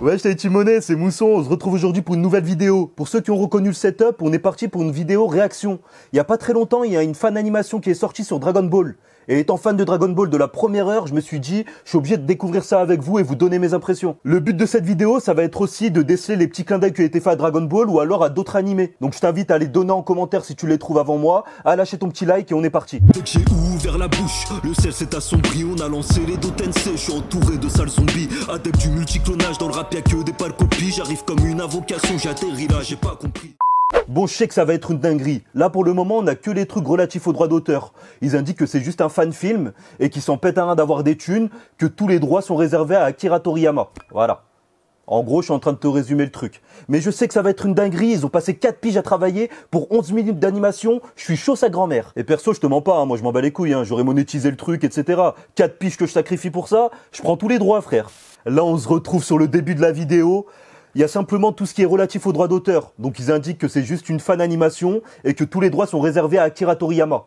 Ouais, je t'avais Timonet, c'est Mousson, on se retrouve aujourd'hui pour une nouvelle vidéo. Pour ceux qui ont reconnu le setup, on est parti pour une vidéo réaction. Il y a pas très longtemps, il y a une fan animation qui est sortie sur Dragon Ball. Et étant fan de Dragon Ball de la première heure, je me suis dit, je suis obligé de découvrir ça avec vous et vous donner mes impressions. Le but de cette vidéo, ça va être aussi de déceler les petits clins d'œil qui ont été faits à Dragon Ball ou alors à d'autres animés. Donc je t'invite à les donner en commentaire si tu les trouves avant moi, à lâcher ton petit like et on est parti. Dès que j'ai ouvert la bouche, le ciel s'est assombri, on a lancé les Dotensei, je suis entouré de sales zombies, adepte du multiclonage, dans le rap y'a que des pâles copies, j'arrive comme une invocation, j'atterris là, j'ai pas compris. Bon, je sais que ça va être une dinguerie. Là, pour le moment, on a que les trucs relatifs aux droits d'auteur. Ils indiquent que c'est juste un fan film et qu'ils s'en pètent un rein d'avoir des thunes, que tous les droits sont réservés à Akira Toriyama. Voilà. En gros, je suis en train de te résumer le truc. Mais je sais que ça va être une dinguerie. Ils ont passé 4 piges à travailler pour 11 minutes d'animation. Je suis chaud sa grand-mère. Et perso, je te mens pas, hein. Moi je m'en bats les couilles. Hein. J'aurais monétisé le truc, etc. 4 piges que je sacrifie pour ça, je prends tous les droits, frère. Là, on se retrouve sur le début de la vidéo. Il y a simplement tout ce qui est relatif aux droits d'auteur. Donc ils indiquent que c'est juste une fan animation et que tous les droits sont réservés à Akira Toriyama.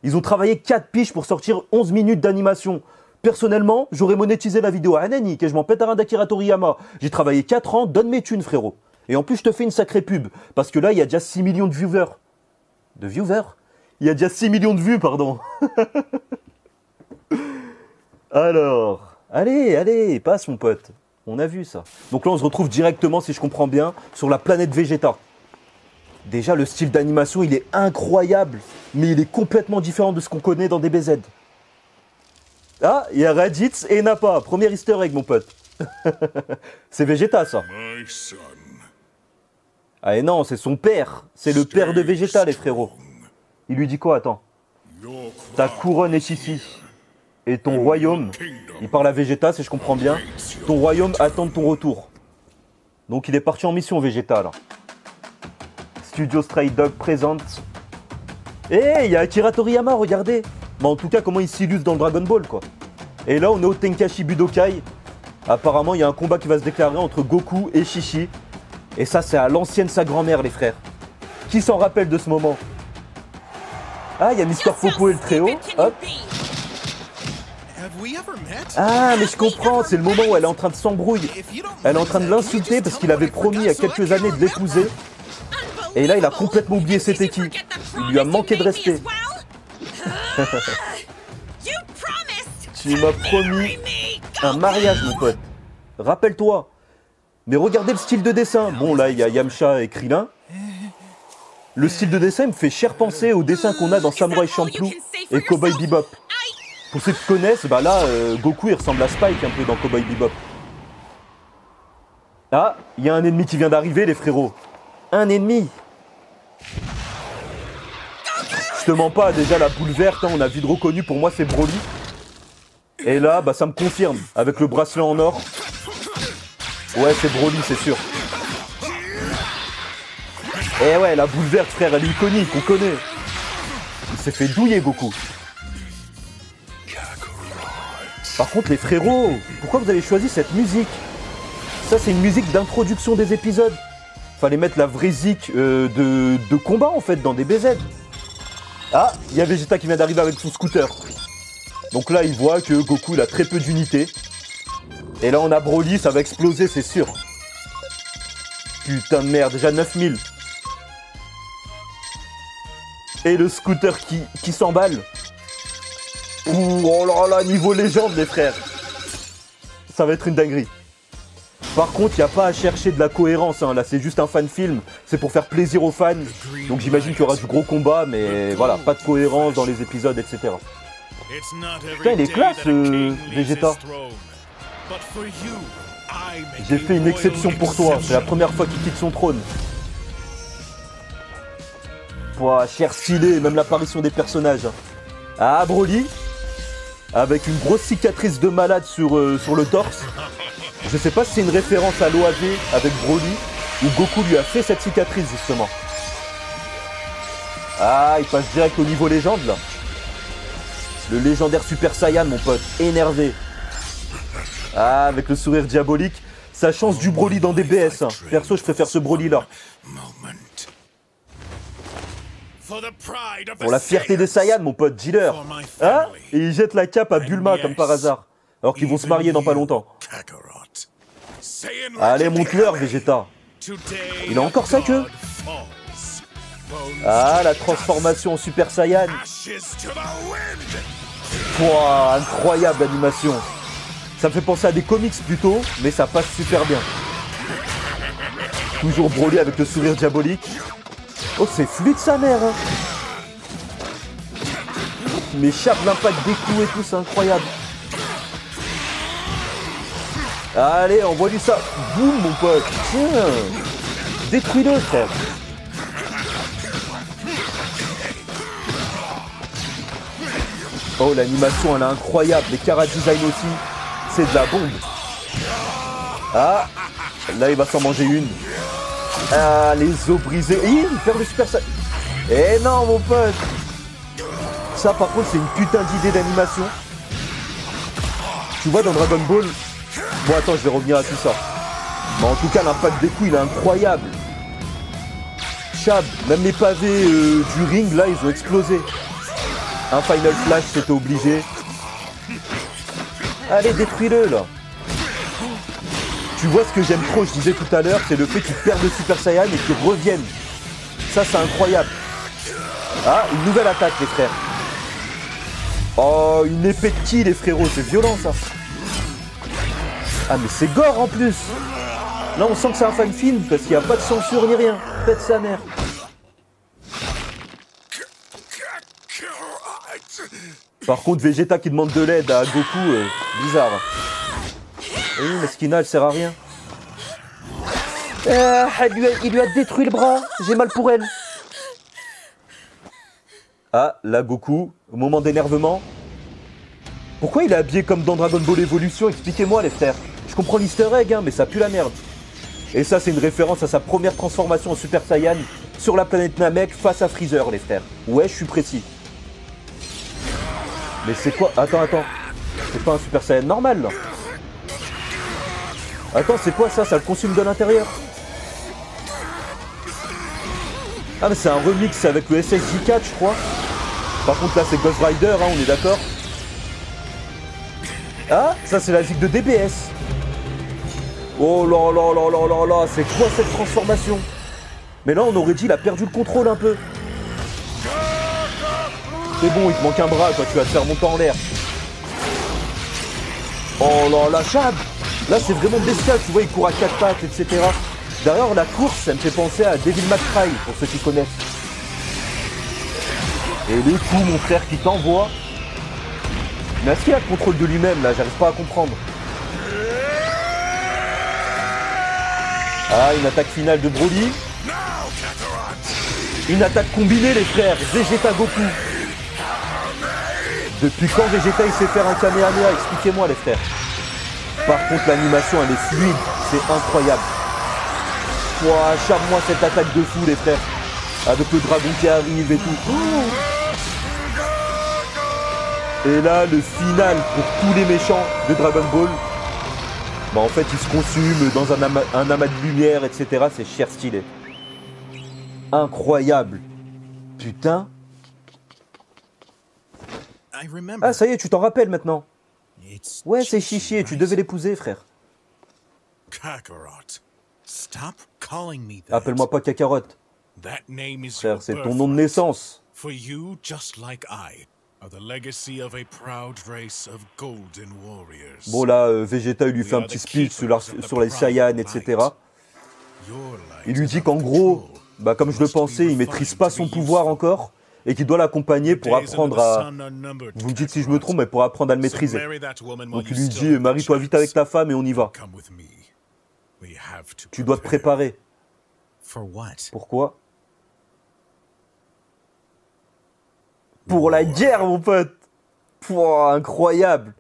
Ils ont travaillé 4 piges pour sortir 11 minutes d'animation. Personnellement, j'aurais monétisé la vidéo à Ananick et je m'en pète un rein d'Akira Toriyama. J'ai travaillé 4 ans, donne mes thunes, frérot. Et en plus, je te fais une sacrée pub. Parce que là, il y a déjà 6 millions de viewers. De viewers? Il y a déjà 6 millions de vues, pardon. Alors, allez, passe mon pote. On a vu ça. Donc là, on se retrouve directement, si je comprends bien, sur la planète Vegeta. Déjà, le style d'animation, il est incroyable, mais il est complètement différent de ce qu'on connaît dans DBZ. Ah, il y a Raditz et Nappa. Premier easter egg, mon pote. C'est Vegeta, ça. Ah et non, c'est son père. C'est le père de Vegeta, les frérots. Il lui dit quoi, attends? Ta couronne est ici. Et ton royaume, il parle à Vegeta, si je comprends bien, ton royaume attend ton retour. Donc il est parti en mission, Vegeta, là. Studio Stray Dog présente. Eh, il y a Akira Toriyama, regardez. Mais en tout cas, comment il s'illustre dans le Dragon Ball, quoi. Et là, on est au Tenkaichi Budokai. Apparemment, il y a un combat qui va se déclarer entre Goku et Shishi. Et ça, c'est à l'ancienne sa grand-mère, les frères. Qui s'en rappelle de ce moment? Ah, il y a Mister Popo et le Tréo. Hop. Ah, mais je comprends, c'est le moment où elle est en train de s'embrouiller. Elle est en train de l'insulter parce qu'il avait promis il y a quelques années de l'épouser. Et là, il a complètement oublié c'était qui. Il lui a manqué de respect. Tu m'as promis un mariage, mon pote. Rappelle-toi. Mais regardez le style de dessin. Bon, là, il y a Yamcha et Krillin. Le style de dessin me fait cher penser au dessin qu'on a dans Samurai Champloo et Cowboy Bebop. Pour ceux qui connaissent, bah là, Goku il ressemble à Spike un peu dans Cowboy Bebop. Ah, il y a un ennemi qui vient d'arriver, les frérots. Un ennemi. Je te mens pas, déjà la boule verte, hein, on a vite reconnu, pour moi c'est Broly. Et là, bah ça me confirme, avec le bracelet en or. Ouais, c'est Broly, c'est sûr. Eh ouais, la boule verte, frère, elle est iconique, on connaît. Il s'est fait douiller, Goku. Par contre, les frérots, pourquoi vous avez choisi cette musique? Ça, c'est une musique d'introduction des épisodes. Fallait mettre la vraie zik de combat, en fait, dans DBZ. Ah, il y a Vegeta qui vient d'arriver avec son scooter. Donc là, il voit que Goku, il a très peu d'unités. Et là, on a Broly, ça va exploser, c'est sûr. Putain de merde, déjà 9000. Et le scooter qui s'emballe. Oh là là, niveau légende, les frères. Ça va être une dinguerie. Par contre, il n'y a pas à chercher de la cohérence, hein. Là c'est juste un fan film, c'est pour faire plaisir aux fans. Donc j'imagine qu'il y aura du gros combat, mais voilà, pas de cohérence dans les épisodes, etc. Putain, il est classe, Vegeta. J'ai fait une exception pour toi, c'est la première fois qu'il quitte son trône. Pouah, cher stylé, même l'apparition des personnages. Ah, Broly, avec une grosse cicatrice de malade sur le torse. Je sais pas si c'est une référence à l'OAV avec Broly, où Goku lui a fait cette cicatrice justement. Ah, il passe direct au niveau légende là. Le légendaire Super Saiyan, mon pote, énervé. Ah, avec le sourire diabolique, ça change du Broly dans DBS. Hein. Perso, je préfère ce Broly là. Pour la fierté des Saiyans, mon pote, dealer. Hein? Et il jette la cape à Bulma comme par hasard. Alors qu'ils vont se marier dans pas longtemps. Allez, monte-leur, Vegeta. Il a encore sa queue. Ah, la transformation en Super Saiyan. Pouah, incroyable animation. Ça me fait penser à des comics plutôt, mais ça passe super bien. Toujours Broly avec le sourire diabolique. Oh, c'est fluide sa mère, hein. Mais chape l'impact des coups et tout, c'est incroyable. Allez, envoie-lui ça. Boum, mon pote. Tiens. Détruis-le, frère. Oh, l'animation, elle est incroyable. Les chara-design aussi. C'est de la bombe. Ah. Là, il va s'en manger une. Ah, les os brisés. Et il perd le Super Saiyan. Eh non, mon pote. Ça, par contre, c'est une putain d'idée d'animation. Tu vois, dans Dragon Ball... Bon, attends, je vais revenir à tout ça. Mais en tout cas, l'impact des coups, il est incroyable. Chab, même les pavés du ring, là, ils ont explosé. Un Final Flash, c'était obligé. Allez, détruis-le, là. Tu vois ce que j'aime trop, je disais tout à l'heure, c'est le fait qu'ils perdent le Super Saiyan et qu'ils reviennent. Ça, c'est incroyable. Ah, une nouvelle attaque, les frères. Oh, une épée de ki, les frérots, c'est violent, ça. Ah, mais c'est gore, en plus. Là, on sent que c'est un fan film, parce qu'il n'y a pas de censure ni rien. Pète sa mère. Par contre, Vegeta qui demande de l'aide à Goku, bizarre. Oui, mais Skina, elle sert à rien. Il lui a détruit le bras. J'ai mal pour elle. Ah, là, Goku, au moment d'énervement. Pourquoi il est habillé comme dans Dragon Ball Evolution? Expliquez-moi, les frères. Je comprends l'easter egg, hein, mais ça pue la merde. Et ça, c'est une référence à sa première transformation en Super Saiyan sur la planète Namek face à Freezer, les frères. Ouais, je suis précis. Mais c'est quoi? Attends. C'est pas un Super Saiyan normal, là. Attends, c'est quoi ça? Ça le consume de l'intérieur? Ah, mais c'est un remix avec le SSJ4, je crois. Par contre, là, c'est Ghost Rider, hein, on est d'accord? Ah, ça, c'est la zig de DBS. Oh là là là là là là, c'est quoi cette transformation? Mais là, on aurait dit, il a perdu le contrôle un peu. C'est bon, il te manque un bras, toi, tu vas te faire monter en l'air. Oh là là, Chab! Là, c'est vraiment bestial, tu vois, il court à 4 pattes, etc. D'ailleurs, la course, ça me fait penser à Devil May Cry, pour ceux qui connaissent. Et les coups, mon frère, qui t'envoie. Mais est-ce qu'il a le contrôle de lui-même, là? J'arrive pas à comprendre. Ah, une attaque finale de Broly. Une attaque combinée, les frères. Vegeta Goku. Depuis quand Vegeta, il sait faire un Kamehameha? Expliquez-moi, les frères. Par contre, l'animation, elle est fluide. C'est incroyable. Ouah, charme-moi cette attaque de fou, les frères. Avec le dragon qui arrive et tout. Et là, le final pour tous les méchants de Dragon Ball. Bah, en fait, ils se consument dans un amas de lumière, etc. C'est cher stylé. Incroyable. Putain. Ah, ça y est, tu t'en rappelles maintenant. Ouais, c'est Chichi, tu devais l'épouser, frère. Appelle-moi pas Kakarot. Frère, c'est ton nom de naissance. Bon là, Vegeta, il lui fait un petit speech sur les Saiyans, etc. Il lui dit qu'en gros, bah, comme je le pensais, il maîtrise pas son pouvoir encore et qu'il doit l'accompagner pour apprendre à... Vous me dites si je me trompe, mais pour apprendre à le maîtriser. Donc il lui dit, marie-toi vite avec ta femme et on y va. Tu dois te préparer. Pourquoi? Pour la guerre, mon pote. Pouah, incroyable.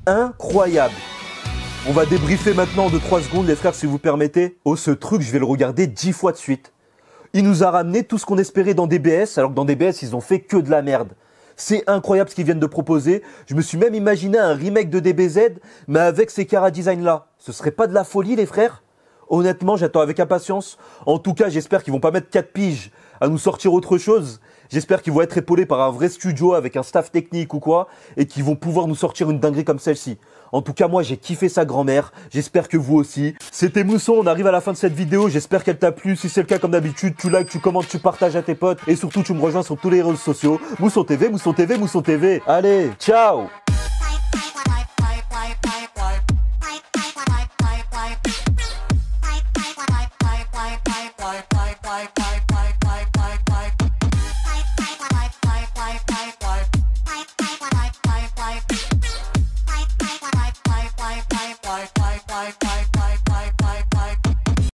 Incroyable. On va débriefer maintenant de 3 secondes, les frères, si vous permettez. Oh, ce truc, je vais le regarder 10 fois de suite. Il nous a ramené tout ce qu'on espérait dans DBS, alors que dans DBS, ils ont fait que de la merde. C'est incroyable ce qu'ils viennent de proposer. Je me suis même imaginé un remake de DBZ, mais avec ces chara-design-là. Ce serait pas de la folie, les frères? Honnêtement, j'attends avec impatience. En tout cas, j'espère qu'ils vont pas mettre 4 piges à nous sortir autre chose. J'espère qu'ils vont être épaulés par un vrai studio avec un staff technique ou quoi, et qu'ils vont pouvoir nous sortir une dinguerie comme celle-ci. En tout cas, moi, j'ai kiffé sa grand-mère. J'espère que vous aussi. C'était Mousson, on arrive à la fin de cette vidéo. J'espère qu'elle t'a plu. Si c'est le cas, comme d'habitude, tu likes, tu commentes, tu partages à tes potes. Et surtout, tu me rejoins sur tous les réseaux sociaux. Mousson TV, Mousson TV, Mousson TV. Allez, ciao!